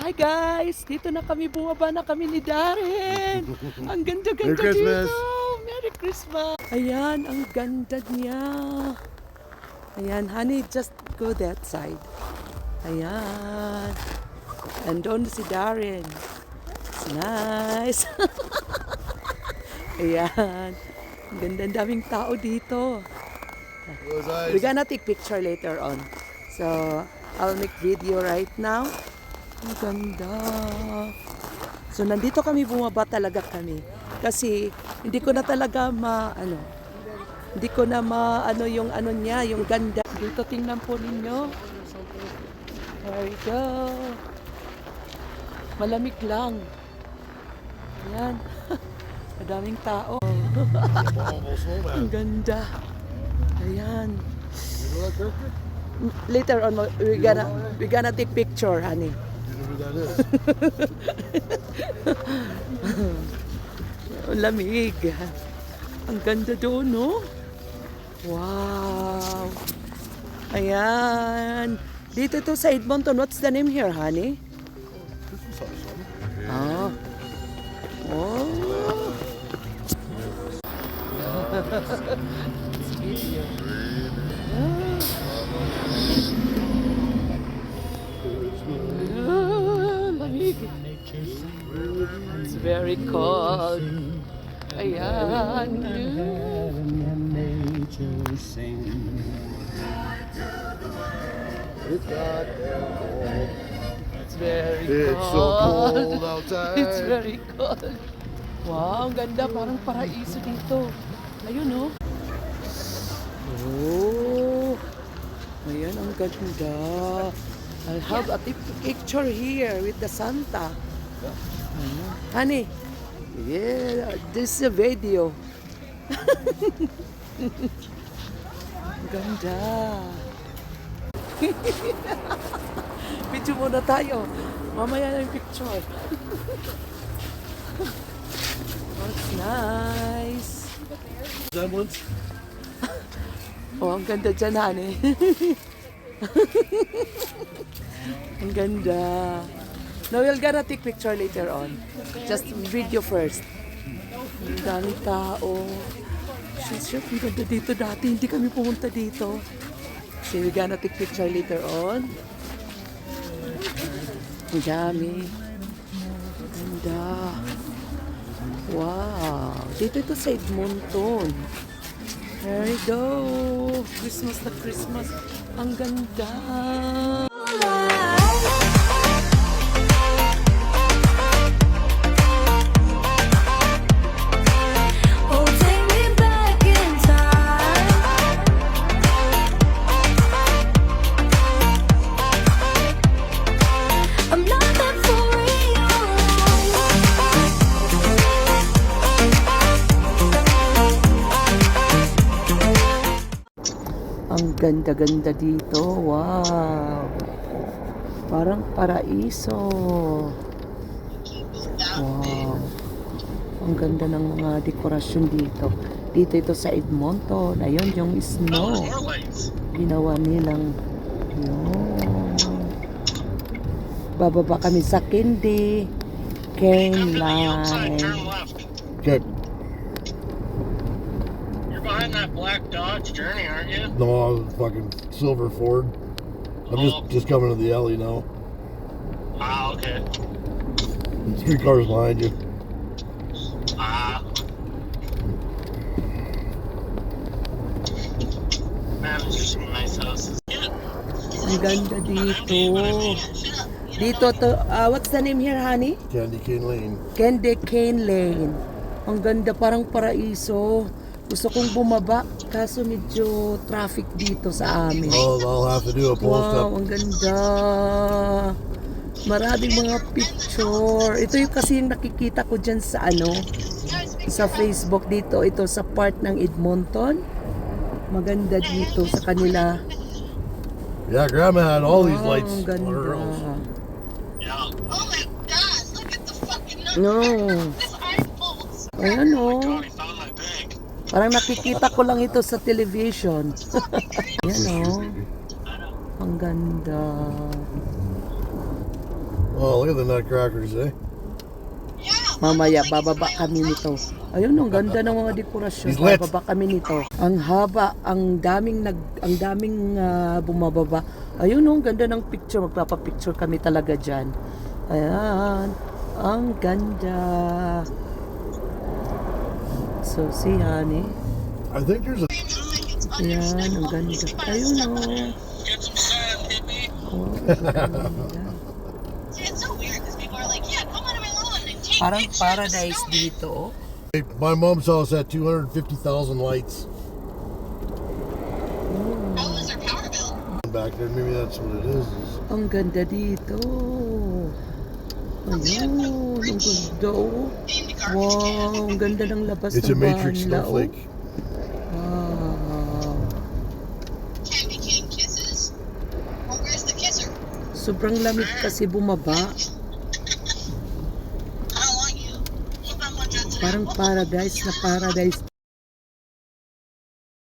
Hi guys! Dito na kami, bumaba na kami ni Darren. Ang ganda-ganda Merry Christmas. dito. Merry Christmas! Ayan, ang ganda niya. Ayan, honey, just go that side. Ayan. And doon si Darren. It's nice. Ayan. Ang ganda, ang daming tao dito. We're gonna take picture later on. So, I'll make video right now. Ang ganda. So, nandito kami, bumaba talaga kami. Kasi, hindi ko na talaga hindi ko na yung niya, yung ganda. Dito, tingnan po ninyo. There we go. Malamig lang. Ayan. Madaming tao. Ang ganda. Ayan. Later on, we're gonna take picture, honey. Ang lamig. Ang ganda doon, no? Wow. Ayan. Dito to sa Edmonton. What's the name here, honey? Ah. Oh. Video. Lamig. It's very cold. Ayan. It's very cold. It's so cold outside. It's very cold. Wow, ang ganda. Parang paraiso dito. Ayun, no? Oh. Ayan, ang ganda. I'll have a picture here with the Santa. Ayan. Honey, yeah, this is a video. Ganda. Picture muna tayo. Mamaya na yung picture. That's nice. Semblance. Oh, ang ganda dyan, honey. Ang ganda. No, we're gonna take picture later on. Just video first. Ang daming tao. Shit, ang ganda dito dati. Hindi kami pumunta dito. So, we're gonna take picture later on. Ang dami. Ganda. Wow. Dito ito sa Edmonton. There we go. Christmas na Christmas. Ang ganda. Ang ganda-ganda dito. Wow. Parang paraiso. Wow. Ang ganda ng mga dekorasyon dito. Dito ito sa Edmonton. Ayun yung snow. Ginawa nilang yun. Bababa kami sa Candy Cane Line. Okay. Behind that black Dodge Journey, aren't you? No, fucking silver Ford. I'm just coming to the alley now. Ah, okay. 3 cars behind you. Man, there's some nice houses. Ang ganda dito. Dito to, what's the name here, honey? Candy Cane Lane. Candy Cane Lane. Ang ganda, parang paraiso. Gusto kong bumaba, kaso medyo traffic dito sa amin. Oh, I'll have to do a post up. Wow, ang ganda. Maraming mga picture. Ito yung kasi yung nakikita ko dyan sa sa Facebook dito. Ito sa part ng Edmonton. Maganda dito sa kanila. Yeah, Grandma had all these Wow, lights ang on ganda. her house. Yeah. Oh my god, look at the fucking numbers. No. This eyeballs. Ayan o. God, he found my bag. Parang nakikita ko lang ito sa television. Ayan o. Ang ganda. Oh, look at the nutcrackers, eh? Yeah. Mamaya, looks like bababa it's kami my nito. house. Ayun, ang ganda ng mga dekorasyon. He's lit. Bababa kami nito. Ang haba, ang daming bumababa. Ayun, ang ganda ng picture. Magpapapicture kami talaga dyan. Ayan, ang ganda. So, see, honey. I think there's a... It looks like it's Ayan, ang understandable. ganda. You might Ayun, step on oh. it. Get some sand, hippie. Oh, ang ganda. See, it's so weird because people are like, yeah, come onto my lawn and take Parang pictures of paradise snowmen. dito, oh. My mom's house had 250,000 lights How was their power bill? back there. Maybe that's what it is. Ang ganda dito. Ayun, ang ganda, oh. In the garbage can. Wow, ang ganda ng labas It's a ng matrix banla, oh. snowflake. Wow. Candy cane kisses. Well, where's the kisser? Sobrang lamig kasi bumaba. I don't want you. Look, I'm on Johnson. Parang paradise na paradise.